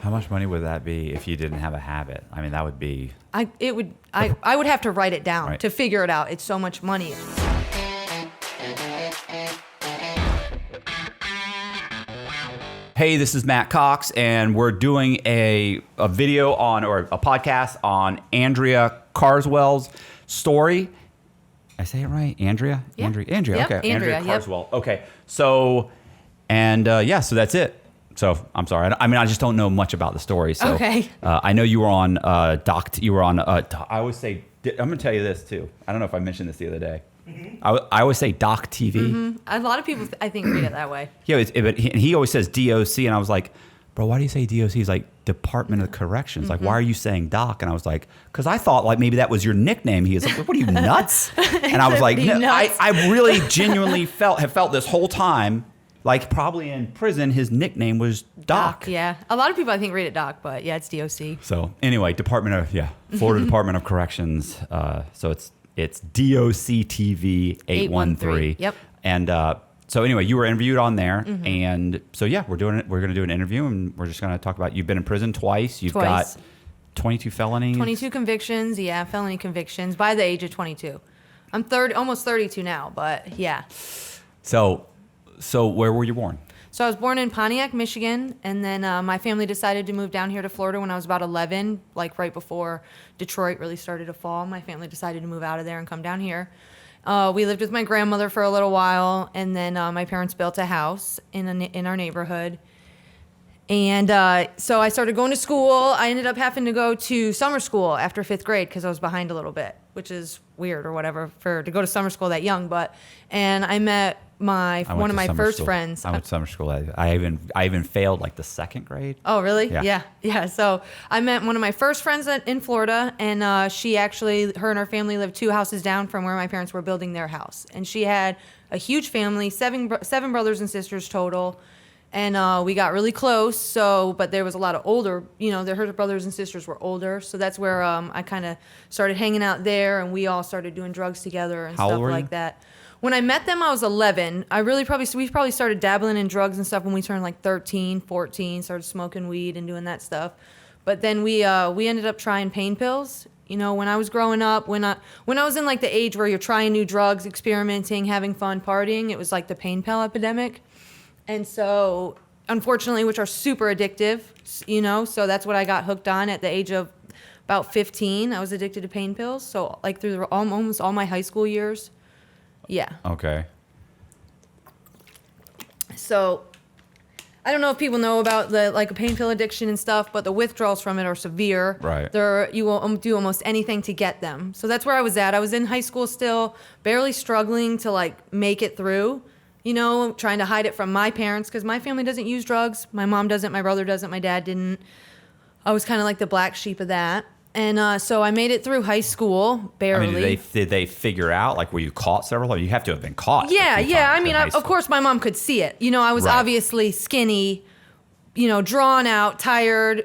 How much money would that be if you didn't have a habit? I mean, that would be... I would have to write it down to figure it out. It's so much money. Hey, this is Matt Cox, and we're doing a video on, or a podcast on Andrea Carswell's story. I say it right? Andrea? Yeah. Andrea, yep. okay. Andrea Carswell. Yep. Okay. So, and so that's it. So I'm sorry. I mean, I just don't know much about the story. So okay. I know you were on Doc. You were on. I always say. I'm going to tell you this too. I don't know if I mentioned this the other day. Mm-hmm. I always say Doc TV. Mm-hmm. A lot of people, I think, read it that way. Yeah, but he always says DOC, and I was like, bro, why do you say DOC? He's like, Department of Corrections. Like, why are you saying Doc? And I was like, because I thought like maybe that was your nickname. He was like, what are you, nuts? And I was like, no, I really genuinely have felt this whole time, like probably in prison, his nickname was Doc. Yeah. A lot of people, I think, read it Doc, but yeah, it's DOC. So anyway, Florida Department of Corrections. So it's DOC TV 813. Yep. And so anyway, you were interviewed on there, and so yeah, we're going to do an interview, and we're just going to talk about, you've been in prison twice. You've got 22 felonies. 22 convictions, yeah, felony convictions by the age of 22. I'm almost 32 now, but yeah. So where were you born? So I was born in Pontiac, Michigan, and then my family decided to move down here to Florida when I was about 11, like right before Detroit really started to fall. My family decided to move out of there and come down here. We lived with my grandmother for a little while, and then my parents built a house in our neighborhood. And so I started going to school. I ended up having to go to summer school after 5th grade because I was behind a little bit, which is weird or whatever to go to summer school that young. And I met one of my first friends. I went to summer school. I even failed like the 2nd grade. Oh, really? Yeah. So I met one of my first friends in Florida, and her and her family lived 2 houses down from where my parents were building their house. And she had a huge family, seven brothers and sisters total. And we got really close. But there was a lot of older, her brothers and sisters were older. So that's where I kind of started hanging out there, and we all started doing drugs together and stuff like that. When I met them, I was 11. We probably started dabbling in drugs and stuff when we turned like 13, 14, started smoking weed and doing that stuff. But then we ended up trying pain pills. When I was growing up, when I was in like the age where you're trying new drugs, experimenting, having fun, partying, it was like the pain pill epidemic. And so, unfortunately, which are super addictive, so that's what I got hooked on at the age of about 15. I was addicted to pain pills. So like through almost all my high school years. Yeah. Okay. So I don't know if people know about a pain pill addiction and stuff, but the withdrawals from it are severe. Right. You will do almost anything to get them. So that's where I was at. I was in high school still, barely struggling to make it through, trying to hide it from my parents because my family doesn't use drugs. My mom doesn't, my brother doesn't, my dad didn't. I was kind of like the black sheep of that. And so I made it through high school, barely. I mean, did they figure out, were you caught several times? You have to have been caught. Yeah. I mean, of course, my mom could see it. I was obviously skinny, drawn out, tired,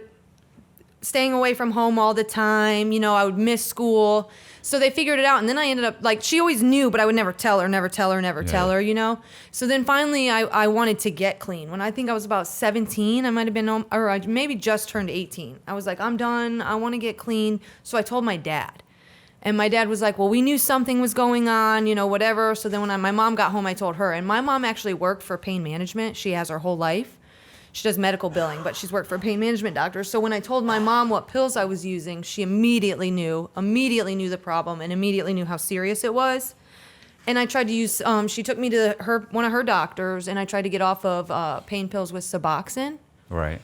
staying away from home all the time. I would miss school. So they figured it out. And then I ended up, she always knew, but I would never tell her. So then finally I wanted to get clean. When I think I was about 17, I might have been, or I maybe just turned 18. I was like, I'm done. I want to get clean. So I told my dad. And my dad was like, well, we knew something was going on, whatever. So then when my mom got home, I told her. And my mom actually worked for pain management. She has her whole life. She does medical billing, but she's worked for a pain management doctor. So when I told my mom what pills I was using, she immediately knew the problem and immediately knew how serious it was. And I tried to use, she took me to one of her doctors, and I tried to get off of pain pills with Suboxone. Right.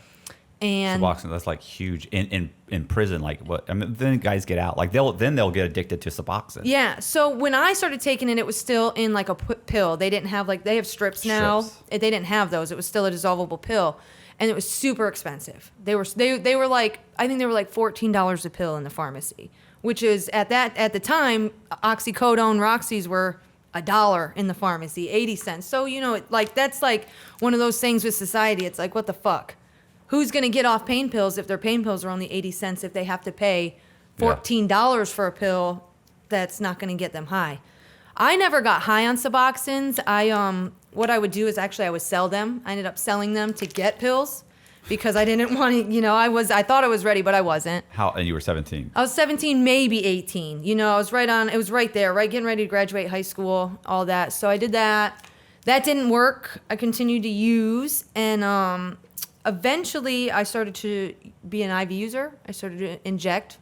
And Suboxone, that's huge in prison. Then guys get out. They'll get addicted to Suboxone. Yeah. So when I started taking it, it was still in a pill. They didn't have they have strips now. They didn't have those. It was still a dissolvable pill, and it was super expensive. They were I think they were $14 a pill in the pharmacy, which is at the time oxycodone, Roxy's were $1 in the pharmacy, 80 cents. So that's one of those things with society. It's what the fuck. Who's going to get off pain pills if their pain pills are only 80 cents if they have to pay $14 for a pill that's not going to get them high? I never got high on Suboxones. What I would do is I would sell them. I ended up selling them to get pills because I didn't want to, I thought I was ready, but I wasn't. And you were 17? I was 17, maybe 18. I was it was right there, right? Getting ready to graduate high school, all that. So I did that. That didn't work. I continued to use, and eventually I started to be an IV user. I started to inject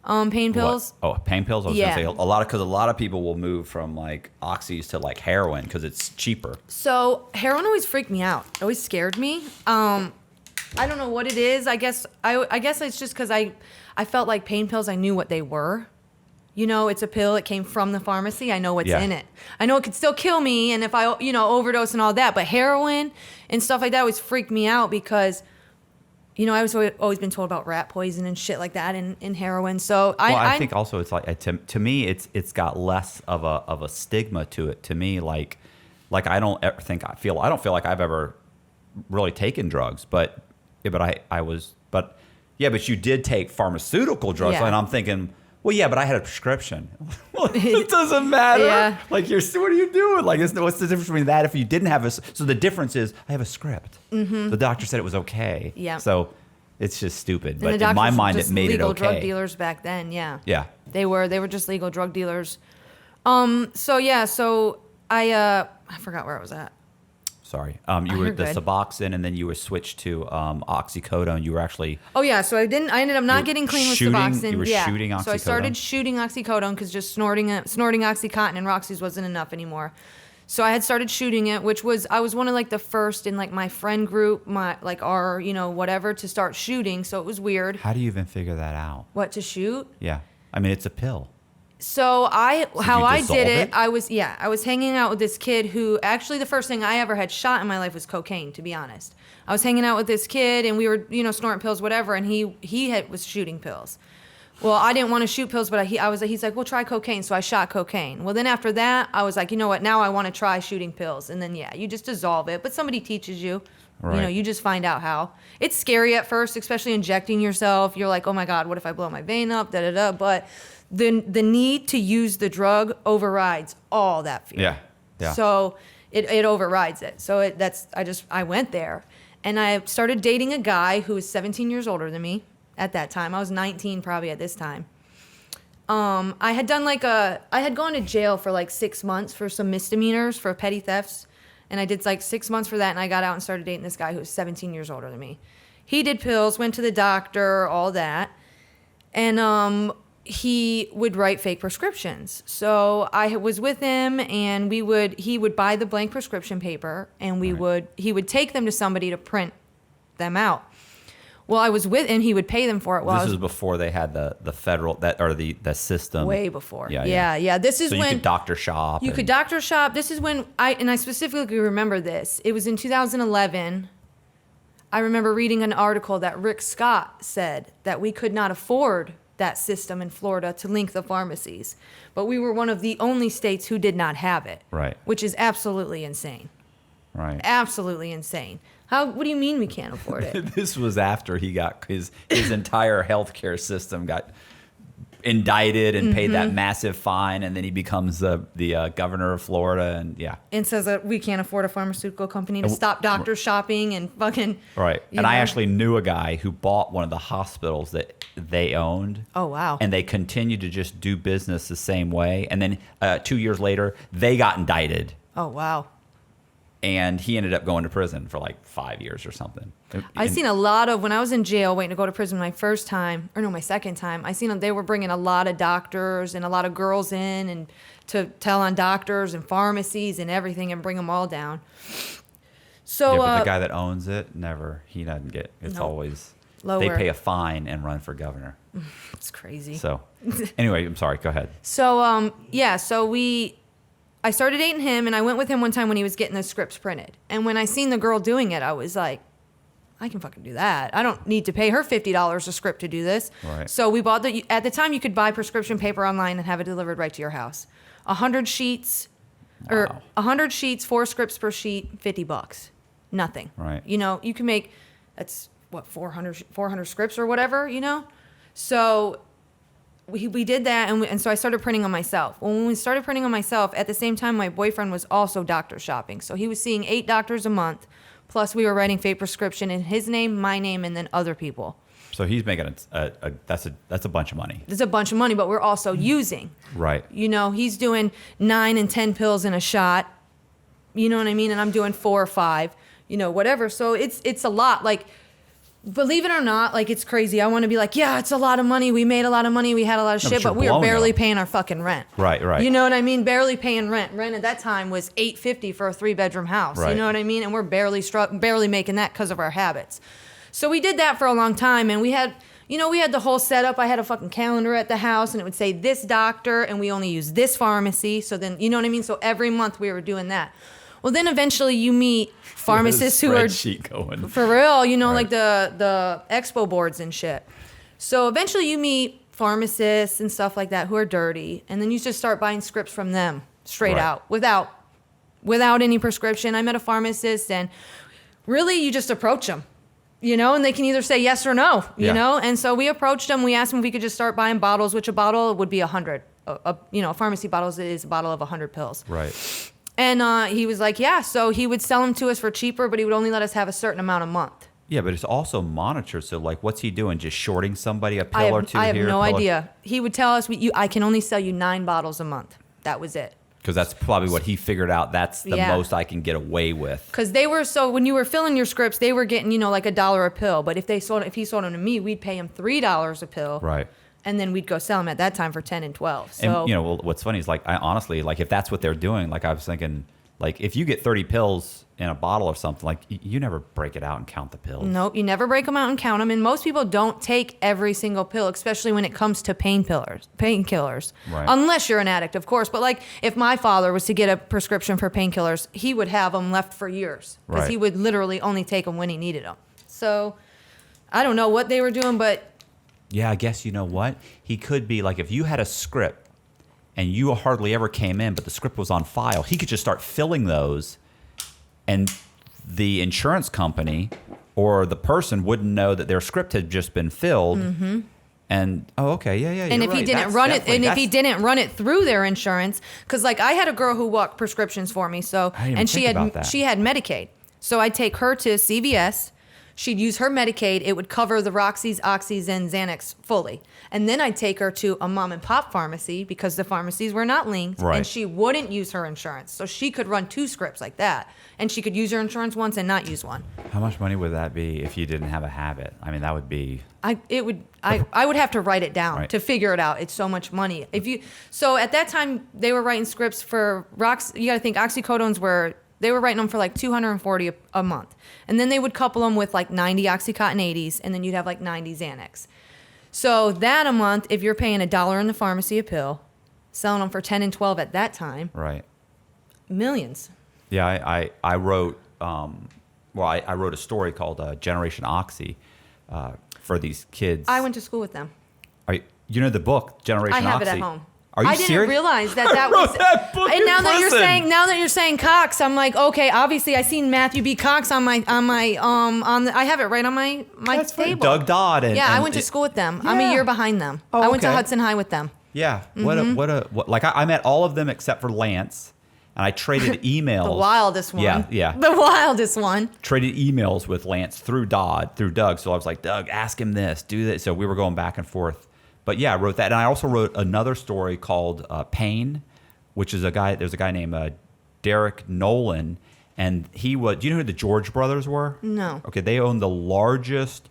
pain pills. What? Oh, pain pills? I was Yeah. going to say, because a lot of people will move from like oxys to like heroin because it's cheaper. So heroin always freaked me out. It always scared me. I don't know what it is. I guess it's just because I felt like pain pills, I knew what they were. It's a pill. It came from the pharmacy. I know what's in it. I know it could still kill me, and if I, overdose and all that. But heroin and stuff like that always freaked me out because, I was always been told about rat poison and shit like that in heroin. So I think also it's like to me it's got less of a stigma to it. To me, like I don't feel like I've ever really taken drugs, but you did take pharmaceutical drugs, Yeah. and I'm thinking, well, yeah, but I had a prescription. Well, it doesn't matter. Yeah. Like, what are you doing? Like, what's the difference between that if you didn't have so the difference is I have a script. Mm-hmm. The doctor said it was okay. Yeah. So it's just stupid. And But the in my doctors were mind, just it made it legal okay. drug dealers back then. Yeah. Yeah. They were just legal drug dealers. So I forgot where I was at. Sorry. You were you're the good. Suboxone, and then you were swithed to oxycodone. You were actually Oh yeah, so I ended up not getting clean with Suboxone. You were shooting oxycodone. So I started shooting oxycodone because just snorting Oxycontin and Roxy's wasn't enough anymore. So I had started shooting it, I was one of like the first in like my friend group, our whatever, to start shooting. So it was weird. How do you even figure that out? What to shoot? Yeah. I mean, it's a pill. So I dissolve did it? I was hanging out with this kid who actually the first thing I ever had shot in my life was cocaine, to be honest. I was hanging out with this kid and we were, snorting pills, whatever, and he was shooting pills. Well, I didn't want to shoot pills, but he's like, well, try cocaine. So I shot cocaine. Well, then after that, I was like, you know what? Now I want to try shooting pills. And then, you just dissolve it. But somebody teaches you. Right. You just find out how. It's scary at first, especially injecting yourself. You're like, oh my God, what if I blow my vein up? Da-da-da. But the need to use the drug overrides all that fear. Yeah. Yeah. So it overrides it. So I went there. And I started dating a guy who was 17 years older than me. At that time, I was 19 probably at this time. I had gone to jail for like 6 months for some misdemeanors for petty thefts, and I did like 6 months for that, and I got out and started dating this guy who was 17 years older than me. He did pills, went to the doctor, all that, and he would write fake prescriptions. So I was with him, and he would buy the blank prescription paper, and he would take them to somebody to print them out. Well, I was and he would pay them for it. Well, this was before they had the federal the system. Way before. Yeah. This is so when you could doctor shop. You could doctor shop. This is when I specifically remember this. It was in 2011. I remember reading an article that Rick Scott said that we could not afford that system in Florida to link the pharmacies, but we were one of the only states who did not have it. Right. Which is absolutely insane. Right. Absolutely insane. What do you mean we can't afford it? This was after he got his entire healthcare system got indicted and paid that massive fine, and then he becomes the governor of Florida, and says that we can't afford a pharmaceutical company to stop doctor shopping and fucking right. And I actually knew a guy who bought one of the hospitals that they owned. Oh wow! And they continued to just do business the same way, and then 2 years later they got indicted. Oh wow! And he ended up going to prison for like 5 years or something. I seen a lot of, when I was in jail waiting to go to prison my second time, I seen they were bringing a lot of doctors and a lot of girls in and to tell on doctors and pharmacies and everything and bring them all down. So but the guy that owns it, he doesn't get, it's always, lower. They pay a fine and run for governor. It's crazy. So anyway, I'm sorry, go ahead. So, I started dating him, and I went with him one time when he was getting the scripts printed. And when I seen the girl doing it, I was like, I can fucking do that. I don't need to pay her $50 a script to do this. Right. So we bought at the time you could buy prescription paper online and have it delivered right to your house. 100 sheets, or 100 sheets, 4 scripts per sheet, $50. Nothing. Right. You can make, that's what, 400 scripts or whatever, So we did that, and so I started printing on myself. When we started printing on myself, at the same time, my boyfriend was also doctor shopping. So he was seeing 8 doctors a month, Plus, we were writing fake prescription in his name, my name, and then other people. So he's making that's a bunch of money. It's a bunch of money, but we're also using. Right. You know, he's doing 9 and 10 pills in a shot. You know what I mean? And I'm doing 4 or 5. You know, whatever. So it's a lot. Like, believe it or not, like, it's crazy. I want to be like, yeah, it's a lot of money. We made a lot of money. We had a lot of shit, but we were barely paying our fucking rent. Right. You know what I mean? Barely paying rent. Rent at that time was $850 for a 3-bedroom house. Right. You know what I mean? And we're barely making that because of our habits. So we did that for a long time, and we had the whole setup. I had a fucking calendar at the house, and it would say this doctor, and we only use this pharmacy. So then, you know what I mean? So every month we were doing that. Well, then eventually you meet pharmacists who are going. for real, you know, Right. like the expo boards and shit. So eventually you meet pharmacists and stuff like that who are dirty, and then you just start buying scripts from them straight Right. out without any prescription. I met a pharmacist, and really you just approach them. You know, and they can either say yes or no, you know? And so we approached them. We asked them if we could just start buying bottles, which a bottle would be 100. A pharmacy bottle is a bottle of 100 pills. Right. And he was like, yeah. So he would sell them to us for cheaper, but he would only let us have a certain amount a month. Yeah, but it's also monitored. So, like, what's he doing? Just shorting somebody a pill or two I have here? no idea. He would tell us, I can only sell you 9 bottles a month. That was it. Because that's probably what he figured out. That's the most I can get away with. Because when you were filling your scripts, they were getting, like $1 a pill. But if he sold them to me, we'd pay him $3 a pill. Right. And then we'd go sell them at that time for 10 and 12. So, And, what's funny is, like, I honestly, like, if that's what they're doing, like, I was thinking, like, if you get 30 pills in a bottle or something, like, you never break it out and count the pills. Nope, you never break them out and count them. And most people don't take every single pill, especially when it comes to painkillers. Right. Unless you're an addict, of course. But, like, if my father was to get a prescription for painkillers, he would have them left for years. Because he would literally only take them when he needed them. So, I don't know what they were doing, but... Yeah, I guess, you know what? He could be, like, if you had a script and you hardly ever came in, but the script was on file, he could just start filling those, and the insurance company or the person wouldn't know that their script had just been filled. Mm-hmm. And okay, yeah. And if he didn't run it, and if he didn't run it through their insurance, because like I had a girl who walked prescriptions for me, she had Medicaid, so I'd take her to CVS. She'd use her Medicaid. It would cover the Roxy's, Oxys, and Xanax fully. And then I'd take her to a mom and pop pharmacy because the pharmacies were not linked. Right. And she wouldn't use her insurance. So she could run 2 scripts like that. And she could use her insurance once and not use one. How much money would that be if you didn't have a habit? I mean, that would be... I would have to write it down to figure it out. It's so much money. So at that time, they were writing scripts for Rox. You got to think oxycodones they were writing them for like $240 a month. And then they would couple them with like 90 Oxycontin 80s, and then you'd have like 90 Xanax. So that a month, if you're paying $1 in the pharmacy a pill, selling them for 10 and 12 at that time. Right. Millions. Yeah, I wrote, I wrote a story called Generation Oxy for these kids. I went to school with them. You know the book, Generation Oxy? I have it at home. Are you I serious? didn't realize that was. That book and now in prison. now that you're saying Cox, I'm like, okay. Obviously, I seen Matthew B. Cox on I have it right on my That's table. Doug Dodd. I went to school with them. I'm a year behind them. Oh, I went to okay. Hudson High with them. Yeah. Like I met all of them except for Lance, and I traded emails. The wildest one. Yeah. The wildest one. Traded emails with Lance through Doug. So I was like, Doug, ask him this, do this. So we were going back and forth. But yeah, I wrote that. And I also wrote another story called Pain, which is there's a guy named Derek Nolan. And he was, do you know who the George brothers were? No. Okay, they own the largest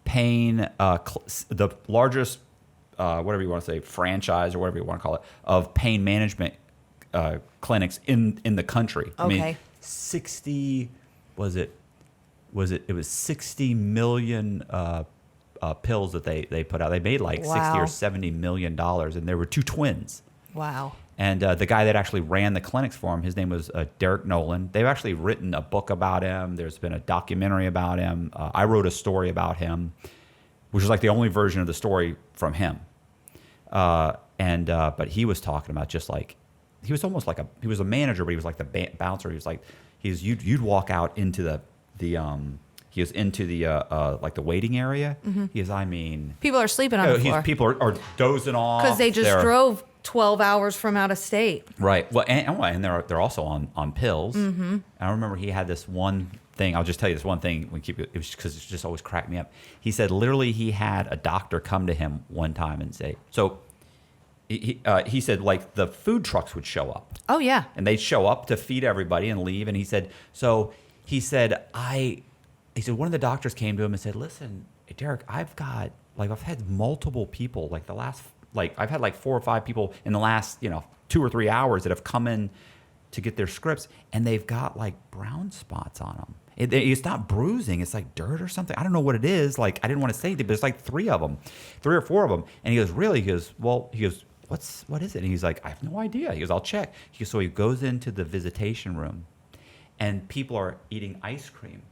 pain, whatever you want to say, franchise or whatever you want to call it, of pain management clinics in the country. Okay. I mean, 60, it was 60 million pills that they put out. They made like 60 or $70 million, and there were 2 twins. Wow. And the guy that actually ran the clinics for him, his name was Derek Nolan. They've actually written a book about him. There's been a documentary about him. I wrote a story about him, which is like the only version of the story from him. But he was talking about just like, he was almost like he was a manager, but he was like the bouncer. He was like, you'd walk out into he was into the like the waiting area. Mm-hmm. People are sleeping on the floor. People are dozing off because they just drove 12 hours from out of state. Right. Well, and they're also on pills. Mm-hmm. I remember he had this one thing. I'll just tell you this one thing. We keep it was because it's just always cracked me up. He said literally he had a doctor come to him one time and say, so he said like the food trucks would show up. Oh yeah. And they'd show up to feed everybody and leave. And he said, one of the doctors came to him and said, listen, Derek, I've had multiple people I've had like 4 or 5 people in the last 2 or 3 hours that have come in to get their scripts, and they've got like brown spots on them. It's not bruising. It's like dirt or something. I don't know what it is. Like, I didn't want to say it, but it's like 3 or 4 of them. And he goes, really? He goes, what is it? And he's like, I have no idea. He goes, I'll check. So he goes into the visitation room, and people are eating ice cream.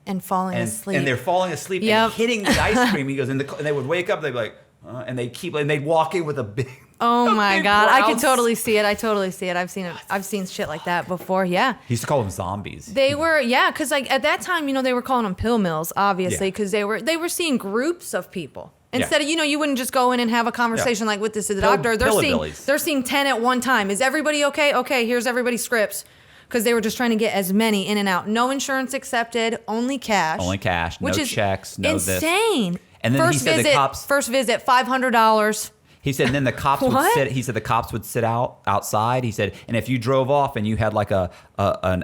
And falling asleep. And they're falling asleep and hitting the ice cream. He goes, and they would wake up, they'd be like, and they'd walk in with a big... Oh my big God. I brown can totally see it. I totally see it. I've seen it. I've seen shit like that before. Yeah. He used to call them zombies. They were, because like at that time, they were calling them pill mills, obviously, because they were seeing groups of people. Instead of, you wouldn't just go in and have a conversation like with this to the doctor. They're seeing 10 at one time. Is everybody okay? Okay, here's everybody's scripts. Because they were just trying to get as many in and out. No insurance accepted, only cash. Only cash, no checks, no this. Insane. And then he said the cops... First visit, $500. He said, and then the cops would sit. He said the cops would sit outside. He said, and if you drove off and you had like an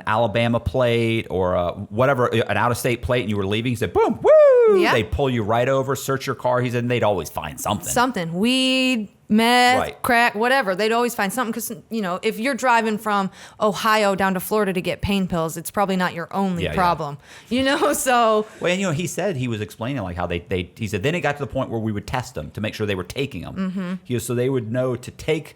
Alabama plate or whatever, an out of state plate, and you were leaving, he said, boom, woo! Yeah. They'd pull you right over, search your car. He said, and they'd always find something. Something, weed, meth, crack, whatever. They'd always find something because if you're driving from Ohio down to Florida to get pain pills, it's probably not your only problem. So well, and he said he was explaining like how he said then it got to the point where we would test them to make sure they were taking them. Mm-hmm. He goes, so they would know to take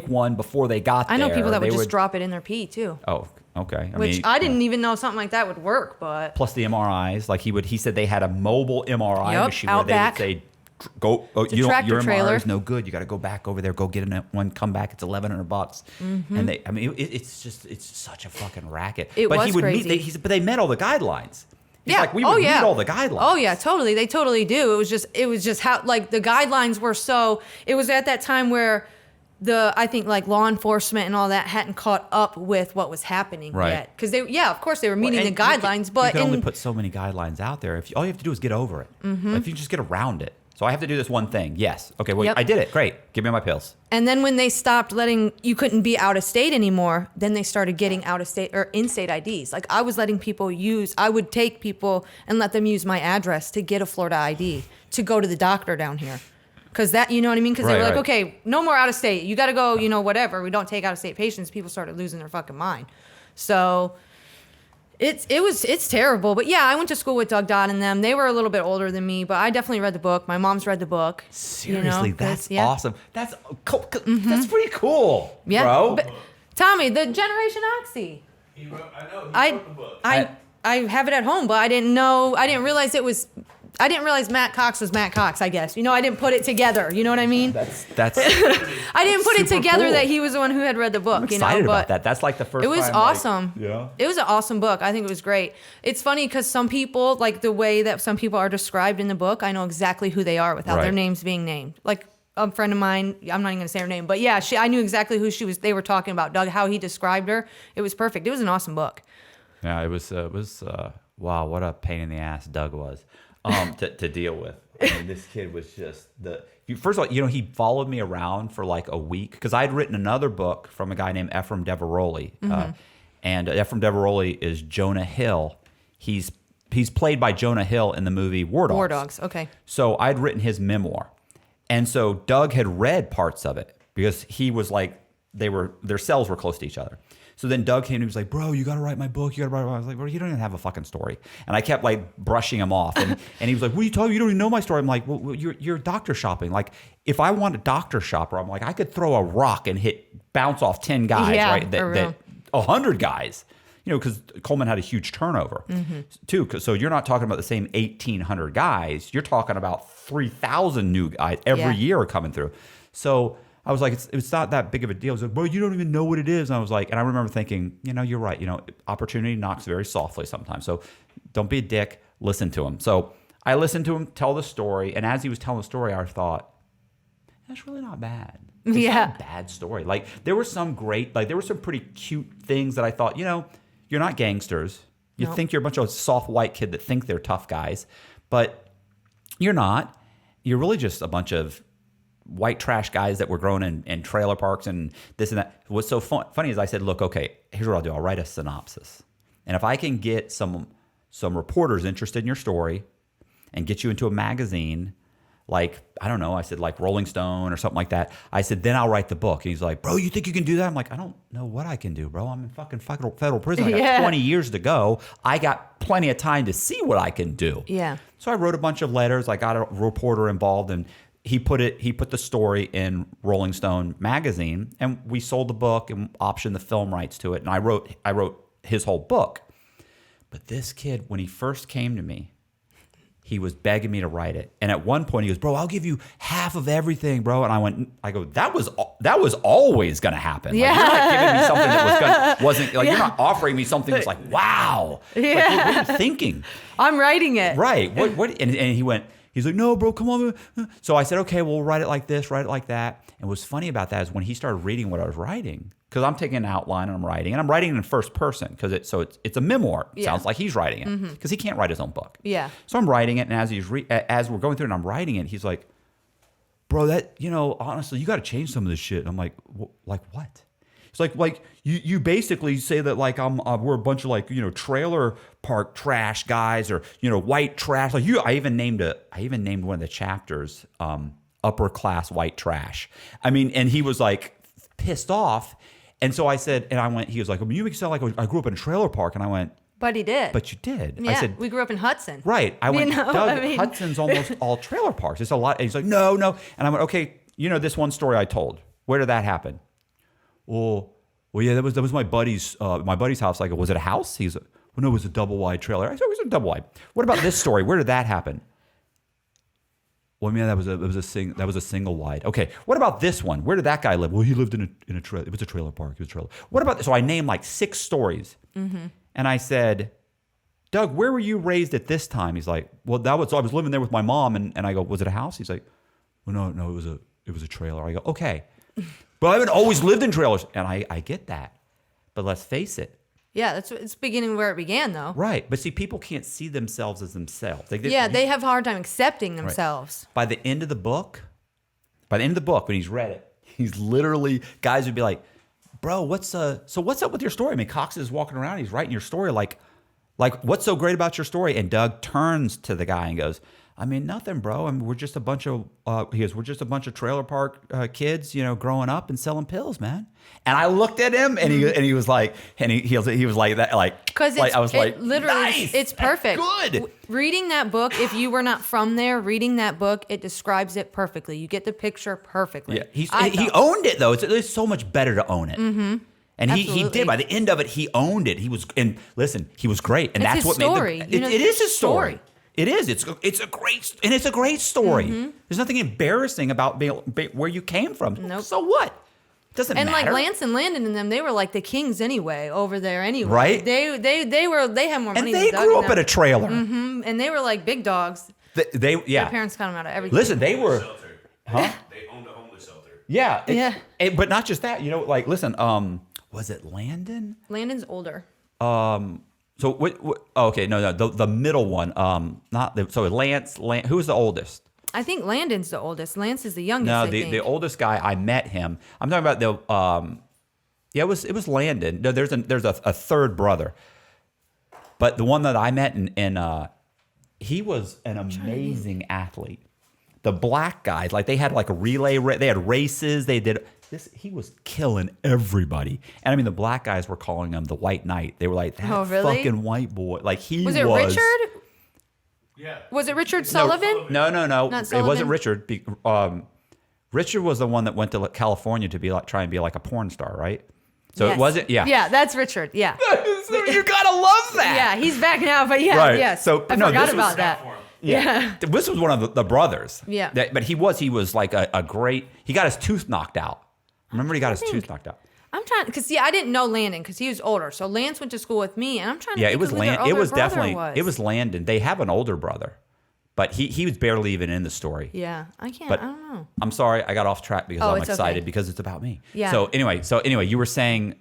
one before they got there. I know people that would just drop it in their pee too. Oh, okay. I didn't even know something like that would work, but plus the MRIs, like he said they had a mobile MRI machine where they would say, go, your MRI is no good. You got to go back over there, go get one, come back. It's $1,100. Mm-hmm. And it's such a fucking racket. But he would crazy. But they met all the guidelines. Like we would meet all the guidelines. Oh yeah, totally. They totally do. It was just how like the guidelines were so. It was at that time where I think like law enforcement and all that hadn't caught up with what was happening yet. Because of course they were meeting the guidelines, but you can only put so many guidelines out there. All you have to do is get over it. Mm-hmm. If you just get around it. So I have to do this one thing. Yes. Okay. Well, I did it. Great. Give me my pills. And then when they stopped you couldn't be out of state anymore, then they started getting out of state or in-state IDs. Like I was letting people I would take people and let them use my address to get a Florida ID to go to the doctor down here. Because that, you know what I mean? Because they were like, okay, no more out of state. You got to go, whatever. We don't take out of state patients. People started losing their fucking mind. So it's terrible. But yeah, I went to school with Doug Dodd and them. They were a little bit older than me, but I definitely read the book. My mom's read the book. Seriously, that's awesome. That's pretty cool, bro. But, Tommy, the Generation Oxy. He wrote the book. I have it at home, but I didn't realize Matt Cox was Matt Cox, I guess. I didn't put it together. You know what I mean? That's I didn't put it together cool. that he was the one who had read the book. I'm excited about that. That's like the first time. It was awesome. Yeah. It was an awesome book. I think it was great. It's funny because some people, like the way that some people are described in the book, I know exactly who they are without their names being named. Like a friend of mine, I'm not even going to say her name, but yeah, I knew exactly who they were talking about. Doug, how he described her. It was perfect. It was an awesome book. Yeah, it was wow, what a pain in the ass Doug was. To deal with. I mean, this kid was just first of all, he followed me around for like a week because I'd written another book from a guy named Ephraim Deveroli. Mm-hmm. And Ephraim Deveroli is Jonah Hill. He's played by Jonah Hill in the movie War Dogs. War Dogs, okay. So I'd written his memoir. And so Doug had read parts of it because he was like, their cells were close to each other. So then Doug came and he was like, bro, you got to write my book. You got to write my book. I was like, bro, you don't even have a fucking story. And I kept like brushing him off. And he was like, what are you talking? You don't even know my story. I'm like, well, you're doctor shopping. Like if I want a doctor shopper, I'm like, I could throw a rock and bounce off 10 guys, right? That 100 guys, because Coleman had a huge turnover too. So you're not talking about the same 1,800 guys. You're talking about 3,000 new guys every year are coming through. So I was like, it's not that big of a deal. I was like, bro, you don't even know what it is. And I was like, and I remember thinking, you're right. Opportunity knocks very softly sometimes. So don't be a dick. Listen to him. So I listened to him tell the story. And as he was telling the story, I thought, that's really not bad. It's not a bad story. Like there were some pretty cute things that I thought, you're not gangsters. You think you're a bunch of soft white kid that think they're tough guys, but you're not. You're really just a bunch of white trash guys that were grown in trailer parks and this and that. What's so funny is I said, look, okay, here's what I'll do. I'll write a synopsis. And if I can get some reporters interested in your story and get you into a magazine, like, I don't know, I said like Rolling Stone or something like that. I said, then I'll write the book. And he's like, bro, you think you can do that? I'm like, I don't know what I can do, bro. I'm in fucking federal prison. I got 20 years to go. I got plenty of time to see what I can do. Yeah. So I wrote a bunch of letters. I got a reporter involved, and he put the story in Rolling Stone magazine, and we sold the book and optioned the film rights to it. And I wrote his whole book. But this kid, when he first came to me, he was begging me to write it. And at one point he goes, bro, I'll give you half of everything, bro. And I go, that was always going to happen. Like, you're not giving me something that wasn't like, you're not offering me something that's like, wow. Yeah. Like, what are you thinking? I'm writing it. Right. What? And he's like, no, bro, come on. So I said, okay, we'll write it like this, write it like that. And what's funny about that is when he started reading what I was writing, because I'm taking an outline and I'm writing it in first person because it's a memoir. It sounds like he's writing it because he can't write his own book. Yeah. So I'm writing it, and as we're going through it and I'm writing it, he's like, bro, that, honestly, you got to change some of this shit. And I'm like, like what? It's like you basically say that like we're a bunch of like trailer park trash guys or white trash. Like I even named one of the chapters upper class white trash. I mean, and he was like pissed off. And so I said, and I went, he was like, well, you make it sound like I grew up in a trailer park. And I went, but he did. but you did. Yeah, I said, we grew up in Hudson. Right. I went, Doug, Hudson's almost all trailer parks. It's a lot. And he's like, no. And I went, okay, this one story I told, where did that happen? Well, yeah, that was my buddy's house. I go, was it a house? He's like, well, no, it was a double wide trailer. I said, it was a double wide. What about this story? Where did that happen? Well, man, that was a single wide. Okay, what about this one? Where did that guy live? Well, he lived in a trailer. It was a trailer park. It was a trailer. What about this? So I named like 6 stories, and I said, Doug, where were you raised at this time? He's like, well, I was living there with my mom, and I go, was it a house? He's like, well, no, it was a trailer. I go, okay, but I haven't always lived in trailers, and I get that, but let's face it. Yeah, it's beginning where it began, though. Right, but see, people can't see themselves as themselves. They have a hard time accepting themselves. Right. By the end of the book, when he's read it, he's literally, guys would be like, bro, what's up with your story? I mean, Cox is walking around, he's writing your story like what's so great about your story? And Doug turns to the guy and goes, I mean, nothing, bro. I mean, we're just a bunch of trailer park kids, growing up and selling pills, man. And I looked at him, and he was like, he was like that, like, because I was like, literally, nice, it's perfect. Good. Reading that book, if you were not from there, reading that book, it describes it perfectly. You get the picture perfectly. Yeah, he owned it though. It's so much better to own it. Mm-hmm. And he did. By the end of it, he owned it. He was great. And that's what story. Made it is his story. It is. It's a great story. Mm-hmm. There's nothing embarrassing about where you came from. Nope. So what? Doesn't matter. And like Lance and Landon and them, they were like the kings anyway over there anyway. Right? They had more money. And they grew up in a trailer. Mm-hmm. And they were like big dogs. Their parents got them out of everything. Listen, they were. Huh? They owned a homeless shelter. Yeah. But not just that. Like listen. Was it Landon? Landon's older. So what? Okay, no, the middle one. Lance. Who was the oldest? I think Landon's the oldest. Lance is the youngest. No, the oldest guy. I met him. I'm talking about the. It was Landon. No, there's a third brother, but the one that I met he was an amazing athlete. The black guys, like they had like a relay. They had races. They did. He was killing everybody. And I mean, the black guys were calling him the White Knight. They were like, that fucking white boy. Like Was it Richard? Yeah. Was it Richard Sullivan? No. Not Sullivan? It wasn't Richard. Richard was the one that went to California to try and be like a porn star, right? So yes. It wasn't, yeah. Yeah, that's Richard, yeah. You gotta love that. Yeah, he's back now, but yeah, right. Yes. So, I forgot about that. Yeah. This was one of the brothers. Yeah. But he was like a great, he got his tooth knocked out. Remember he got his tooth knocked out. I'm trying, because I didn't know Landon because he was older. So Lance went to school with me, and I'm trying to think it was who their older It was brother definitely, was. it was Landon. They have an older brother, but he was barely even in the story. Yeah, I can't, But I don't know. I'm sorry, I got off track because I'm it's excited okay. because it's about me. Yeah. So anyway, you were saying,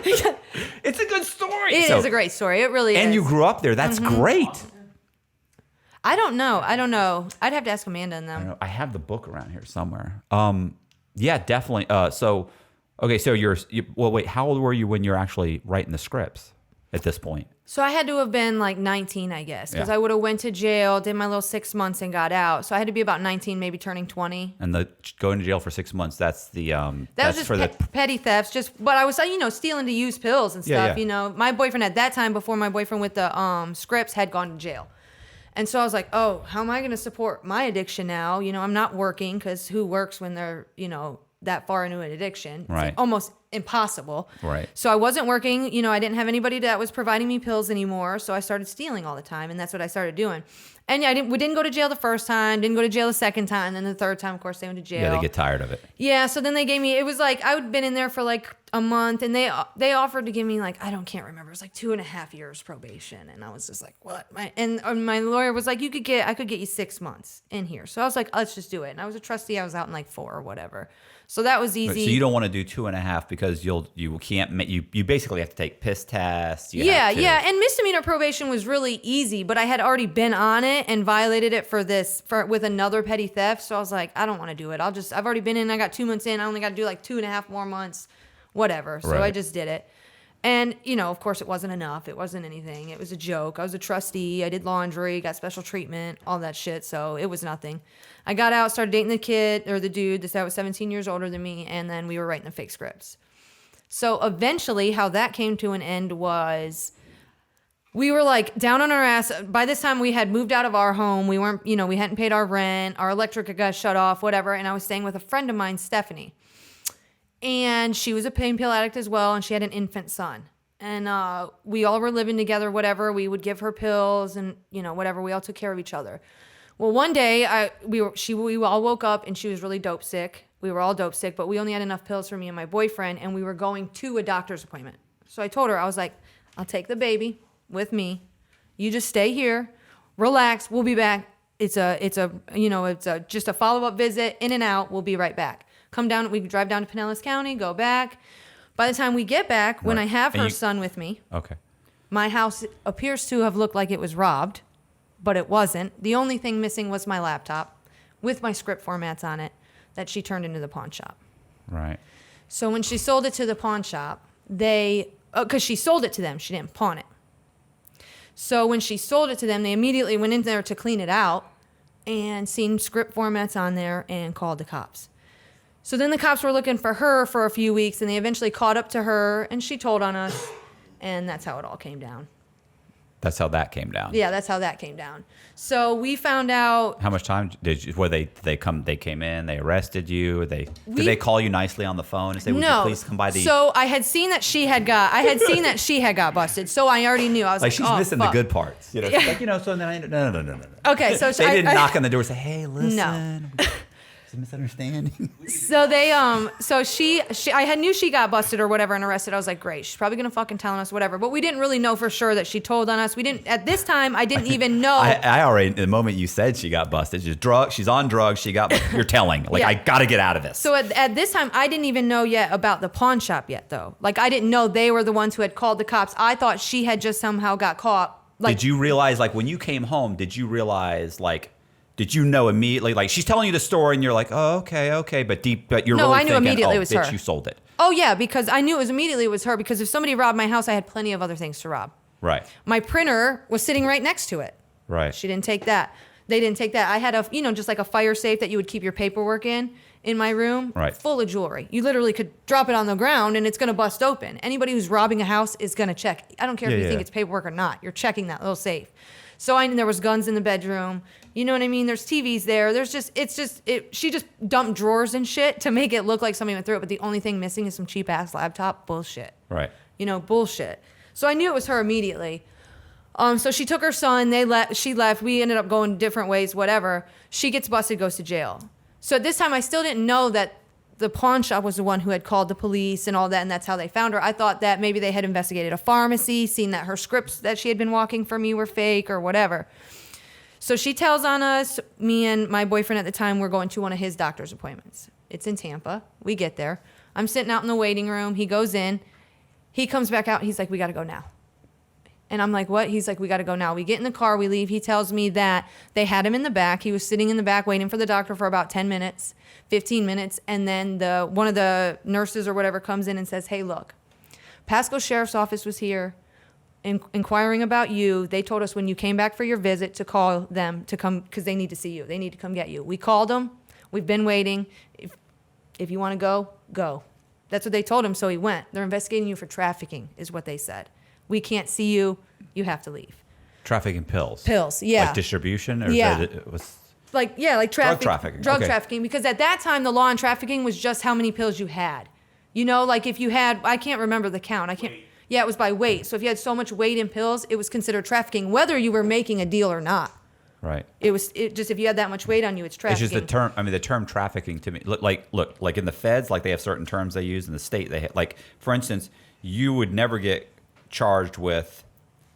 it's a good story. story. It is a great story. It really is. And you grew up there. That's great. I don't know. I'd have to ask Amanda and I them. don't know. I have the book around here somewhere. Yeah, definitely. So wait, how old were you when you're actually writing the scripts at this point? So I had to have been like 19, I guess, because Yeah. I would have went to jail, did my little 6 months, and got out. So I had to be about 19, maybe turning 20. And the going to jail for 6 months, that's the That that's was for just petty thefts. But I was, stealing to use pills and Yeah, stuff. yeah. My boyfriend at that time, before my boyfriend with the scripts, had gone to jail. And so I was like, oh, how am I going to support my addiction now? I'm not working, because who works when they're, that far into an addiction? Right. It's almost impossible. Right. So I wasn't working. I didn't have anybody that was providing me pills anymore. So I started stealing all the time, and that's what I started doing. And yeah, we didn't go to jail the first time, didn't go to jail the second time. Then the third time, of course, they went to jail. Yeah, they get tired of it. Yeah, so then they gave me, it was like, I had been in there for like a month, and they offered to give me like, can't remember, it was like 2.5 years probation. And I was just like, what? And my lawyer was like, I could get you 6 months in here. So I was like, let's just do it. And I was a trustee, I was out in like 4 or whatever. So that was easy. So you don't want to do 2.5 because you can't, you basically have to take piss tests. Yeah. And misdemeanor probation was really easy, but I had already been on it and violated it with another petty theft. So I was like, I don't want to do it. I've already been in, I got 2 months in. I only got to do like 2.5 more months, whatever. So Right. I just did it. And, of course it wasn't enough. It wasn't anything. It was a joke. I was a trustee. I did laundry, got special treatment, all that shit. So it was nothing. I got out, started dating the dude that was 17 years older than me. And then we were writing the fake scripts. So eventually how that came to an end was we were like down on our ass. By this time we had moved out of our home. We weren't, we hadn't paid our rent. Our electric got shut off, whatever. And I was staying with a friend of mine, Stephanie. And she was a pain pill addict as well, and she had an infant son. And we all were living together, whatever. We would give her pills and, whatever. We all took care of each other. Well, one day we all woke up and she was really dope sick. We were all dope sick, but we only had enough pills for me and my boyfriend, and we were going to a doctor's appointment. So I told her, I was like, I'll take the baby with me. You just stay here, relax. We'll be back. It's just a follow-up visit, in and out. We'll be right back. Come down, we drive down to Pinellas County, go back. By the time we get back, when Right. I have And her you- son with me, Okay. my house appears to have looked like it was robbed, but it wasn't. The only thing missing was my laptop with my script formats on it that she turned into the pawn shop. Right. So when she sold it to the pawn shop, because she sold it to them, she didn't pawn it. So when she sold it to them, they immediately went in there to clean it out and seen script formats on there and called the cops. So then the cops were looking for her for a few weeks, and they eventually caught up to her, and she told on us, and that's how it all came down. That's how that came down. Yeah, that's how that came down. So we found out. How much time did you? They came in, they arrested you. Did they call you nicely on the phone and say, "Would you please come by the?" So I had seen that she had got busted. So I already knew. I was like, she's oh, missing fuck. the good parts. She's like, so then no. Okay, so They didn't knock on the door and say, "Hey, listen, No. it's a misunderstanding." So they so she I knew she got busted or whatever and arrested. I was like, great, she's probably gonna fucking tell on us, whatever. But we didn't really know for sure that she told on us. We didn't at this time. I didn't even know. I already, the moment you said she got busted, she's on drugs. You're telling, like, Yeah. I got to get out of this. So at this time, I didn't even know yet about the pawn shop yet, though. Like, I didn't know they were the ones who had called the cops. I thought she had just somehow got caught. Like, did you realize, like, when you came home, did you realize, like, did you know immediately, like, she's telling you the story and you're like, oh, okay, but you're No, really I knew thinking, immediately oh, it was bitch, her. you sold it. Oh, yeah, because I knew it was her, because if somebody robbed my house, I had plenty of other things to rob. Right. My printer was sitting right next to it. Right. She didn't take that. They didn't take that. I had just like a fire safe that you would keep your paperwork in my room. Right. Full of jewelry. You literally could drop it on the ground and it's going to bust open. Anybody who's robbing a house is going to check. I don't care if you think it's paperwork or not. You're checking that little safe. So there was guns in the bedroom. You know what I mean? There's TVs there. She just dumped drawers and shit to make it look like somebody went through it. But the only thing missing is some cheap ass laptop. Bullshit. Right. Bullshit. So I knew it was her immediately. So she took her son. She left. We ended up going different ways, whatever. She gets busted, goes to jail. So at this time, I still didn't know that the pawn shop was the one who had called the police and all that, and that's how they found her. I thought that maybe they had investigated a pharmacy, seen that her scripts that she had been walking for me were fake or whatever. So she tells on us. Me and my boyfriend at the time were going to one of his doctor's appointments. It's in Tampa. We get there. I'm sitting out in the waiting room. He goes in. He comes back out. He's like, we got to go now. And I'm like, what? He's like, we got to go now. We get in the car, we leave. He tells me that they had him in the back. He was sitting in the back waiting for the doctor for about 10 minutes, 15 minutes. And then one of the nurses or whatever comes in and says, hey, look, Pasco Sheriff's Office was here inquiring about you. They told us when you came back for your visit to call them to come because they need to see you. They need to come get you. We called them. We've been waiting. If you want to go, go. That's what they told him, so he went. They're investigating you for trafficking, is what they said. We can't see you. You have to leave. Trafficking pills. Pills, yeah. Like distribution? Or Yeah. it was Like trafficking. Drug trafficking. Drug Okay. trafficking, because at that time, the law on trafficking was just how many pills you had. You know, like if you had, I can't remember the count. Weight. Yeah, it was by weight. So if you had so much weight in pills, it was considered trafficking, whether you were making a deal or not. right. It just if you had that much weight on you, it's trafficking. It's just the term. I mean, the term trafficking to me, look like in the feds, like they have certain terms they use. In the state, they like, for instance, you would never get charged with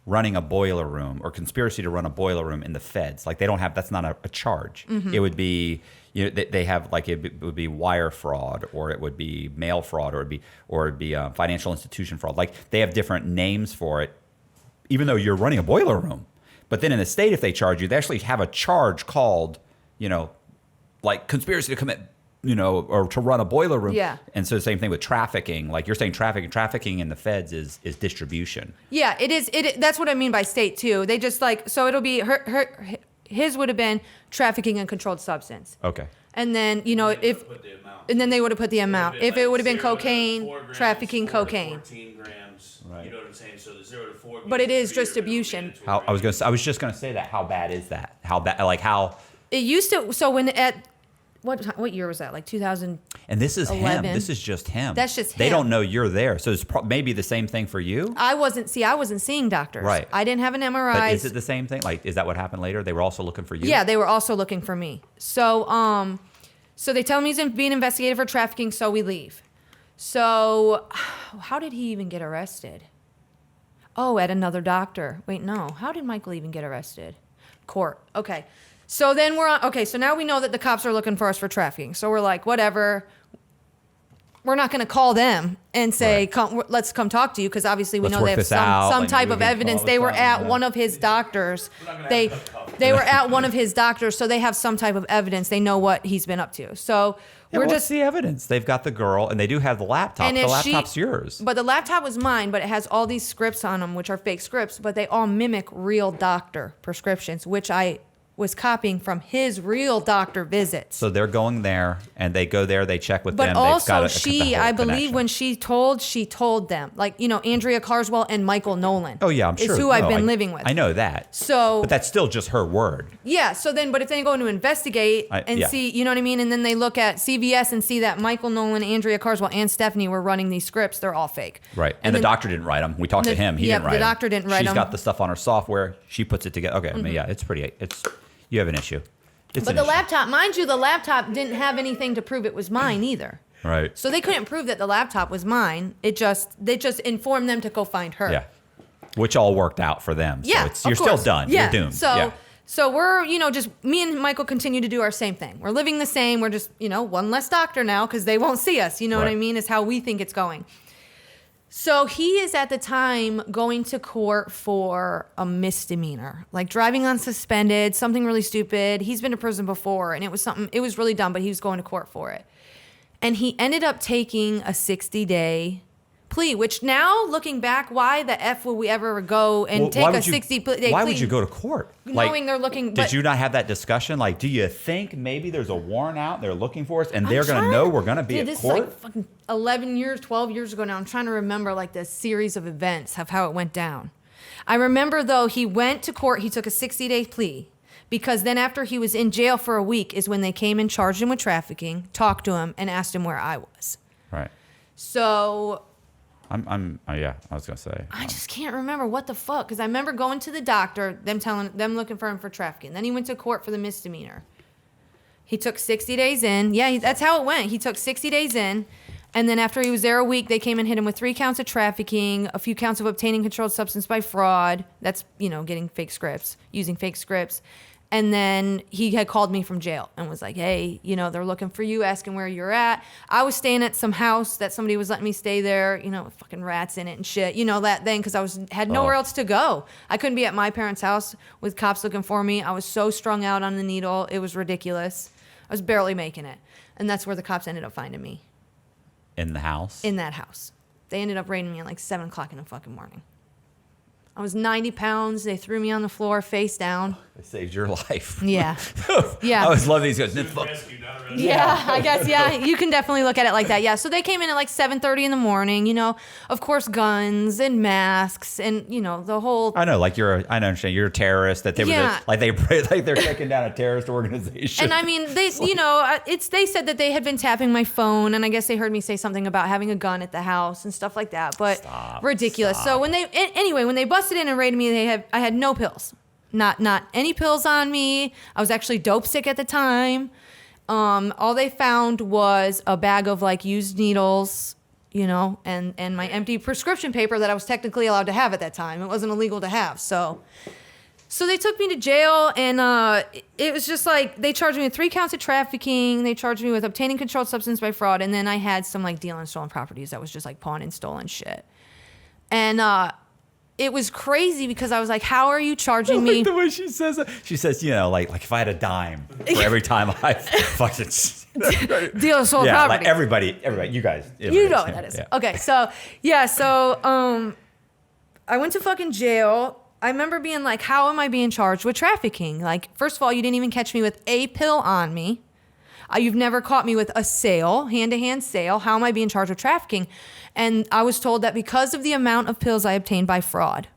running a boiler room or conspiracy to run a boiler room in the feds. Like they don't have, that's not a charge. It would be, you know, they have like it would be wire fraud, or it would be mail fraud, or it'd be financial institution fraud. Like they have different names for it, even though you're running a boiler room. But then in the state, if they charge you, they actually have a charge called, you know, like conspiracy to commit, you know, or to run a boiler room. Yeah. And so the same thing with trafficking. Like you're saying trafficking in the feds is distribution. Yeah, it is. That's what I mean by state too. They just like, so it'll be his would have been trafficking and controlled substance. Okay. And then, you know, and then they would have put the amount. If it would have been cocaine, trafficking cocaine. 14 grams. Right. You know what I'm saying? So the 0 to 4. But it is means 3 or distribution. mandatory. I was just gonna say that. How bad is that? How bad? Like how? It used to. So when what year was that? Like 2000. And this is him. 11. This is just him. That's just They him. don't know you're there. So it's maybe the same thing for you. I wasn't seeing doctors. Right. I didn't have an MRI. But is it the same thing? Like, is that what happened later? They were also looking for you. Yeah, they were also looking for me. So so they tell me he's being investigated for trafficking. So we leave. So how did he even get arrested? Oh, at another doctor. Wait, no. How did Michael even get arrested? Court. Okay. So then we're on. Okay, so now we know that the cops are looking for us for trafficking. So we're like, whatever. We're not going to call them and say, Right. let's come talk to you, because obviously we Let's know work they have this out, some like, type we of can evidence. call They this were out, at yeah. one of his doctors. We're not gonna They have a cup. they were at one of his doctors, so they have some type of evidence. They know what he's been up to. So Yeah, we're what's just. the evidence? They've got the girl, and they do have the laptop. And The if laptop's yours. But the laptop was mine, but it has all these scripts on them, which are fake scripts, but they all mimic real doctor prescriptions, which I was copying from his real doctor visits. So they're going there, and they go there. They check with But them. also, They've got she, the whole I believe, connection. when she told them, like, you know, Andrea Carswell and Michael Nolan. Oh yeah, I'm sure. Is who I've No, been living with. I know that. So, But that's still just her word. yeah. So then, but if they go in to investigate and yeah. see, you know what I mean, and then they look at CVS and see that Michael Nolan, Andrea Carswell, and Stephanie were running these scripts, they're all fake. Right. And the then- doctor didn't write them. We talked to him. He yeah, didn't write the them. doctor didn't write She's them. got the stuff on her software. She puts it together. Okay. I mean, yeah, it's pretty. You have an issue. It's But an the issue. laptop, mind you, the laptop didn't have anything to prove it was mine either. Right. So they couldn't prove that the laptop was mine. They just informed them to go find her. Yeah. Which all worked out for them. Yeah, So you're of course. still done. Yeah. You're doomed. So, yeah. so we're, you know, just me and Michael continue to do our same thing. We're living the same. We're just, you know, one less doctor now because they won't see us. You know what I Right. mean? Is how we think it's going. So he is at the time going to court for a misdemeanor, like driving unsuspended, something really stupid. He's been to prison before, and it was really dumb, but he was going to court for it. And he ended up taking a 60-day plea, which now, looking back, why the F would we ever go and Well, take why a would you- 60-day plea? Why would you go to court? Knowing they're looking- Did but- you not have that discussion? Like, do you think maybe there's a warrant out? They're looking for us, and I'm they're going to trying- know we're going to be Dude, at this court? is like fucking 11 years, 12 years ago now. I'm trying to remember like the series of events of how it went down. I remember though he went to court. He took a 60-day plea because then after he was in jail for a week is when they came and charged him with trafficking, talked to him, and asked him where I was. Right. So Yeah, I was going to say. I just can't remember what the fuck, because I remember going to the doctor, them looking for him for trafficking. Then he went to court for the misdemeanor. He took 60 days in. Yeah, that's how it went. He took 60 days in, and then after he was there a week, they came and hit him with 3 counts of trafficking, a few counts of obtaining controlled substance by fraud. That's, you know, getting fake scripts, using fake scripts. And then he had called me from jail and was like, hey, you know, they're looking for you, asking where you're at. I was staying at some house that somebody was letting me stay there, you know, with fucking rats in it and shit, you know, that thing, because had nowhere else to go. I couldn't be at my parents' house with cops looking for me. I was so strung out on the needle. It was ridiculous. I was barely making it. And that's where the cops ended up finding me. In the house? In that house. They ended up raiding me at like 7 o'clock in the fucking morning. I was 90 pounds. They threw me on the floor face down. They saved your life. Yeah. Yeah. I always love these guys. Rescue, not a rescue. Yeah, I guess, yeah. You can definitely look at it like that. Yeah. So they came in at like 7:30 in the morning, you know, of course, guns and masks and, you know, the whole. I know, like I understand you're a terrorist. That they were like they're taking down a terrorist organization. And I mean, they, you know, they said that they had been tapping my phone, and I guess they heard me say something about having a gun at the house and stuff like that. But ridiculous. So when they busted in and raided me, I had no pills. Not any pills on me. I was actually dope sick at the time. All they found was a bag of like used needles, you know, and my empty prescription paper that I was technically allowed to have at that time. It wasn't illegal to have. So they took me to jail, and it was just like they charged me with 3 counts of trafficking. They charged me with obtaining controlled substance by fraud, and then I had some like dealing stolen properties that was just like pawn and stolen shit. And it was crazy because I was like, how are you charging me? The way she says it. She says, you know, like if I had a dime for every time I fucking deal stolen property. Like everybody, you guys. You know what that is. Yeah. Okay, so I went to fucking jail. I remember being like, how am I being charged with trafficking? Like, first of all, you didn't even catch me with a pill on me. You've never caught me with a sale, hand-to-hand sale. How am I being charged with trafficking? And I was told that because of the amount of pills I obtained by fraud,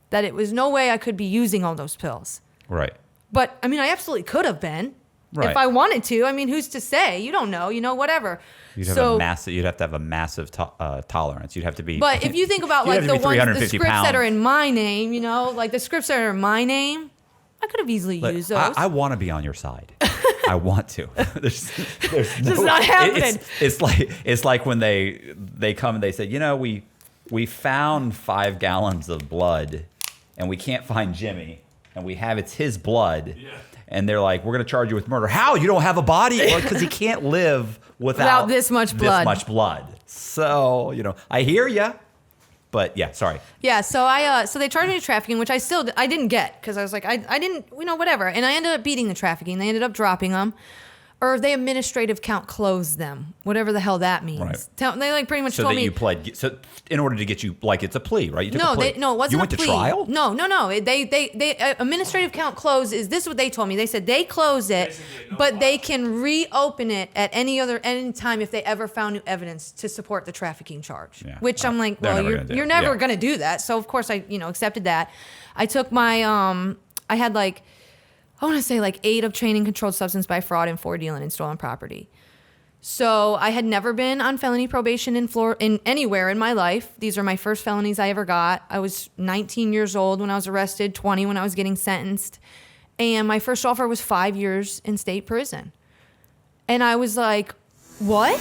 that it was no way I could be using all those pills. Right. But, I mean, I absolutely could have been. Right. If I wanted to. I mean, who's to say? You don't know. You know, whatever. You'd have to have a massive tolerance. You'd have to be. But if you think about like the scripts that are in my name, you know, like the scripts that are in my name, I could have easily used those. I want to be on your side. I want to. There's it's not happening. It's like when they come and they say, you know, we found 5 gallons of blood, and we can't find Jimmy, and we have it's his blood. Yeah. And they're like, we're going to charge you with murder. How? You don't have a body? Because he can't live without this much blood. So, you know, I hear you. But yeah, sorry. Yeah, so so they charged me with trafficking, which I didn't get because I was like, I didn't, you know, whatever. And I ended up beating the trafficking. They ended up dropping them. Or they administrative count closed them, whatever the hell that means. Right. They like pretty much told me. So that you pled. So in order to get you, like it's a plea, right? You took a plea. No, it wasn't you a went plea. To trial? No. They administrative count closed is this is what they told me. They said they closed it, but they can reopen it at any time if they ever found new evidence to support the trafficking charge. Yeah. Which I'm like, well, you're never going to do that. So of course I accepted that. I took my I had like. I want to say like 8 obtaining controlled substance by fraud and 4 dealing in stolen property. So I had never been on felony probation in anywhere in my life. These are my first felonies I ever got. I was 19 years old when I was arrested, 20 when I was getting sentenced. And my first offer was 5 years in state prison. And I was like, what?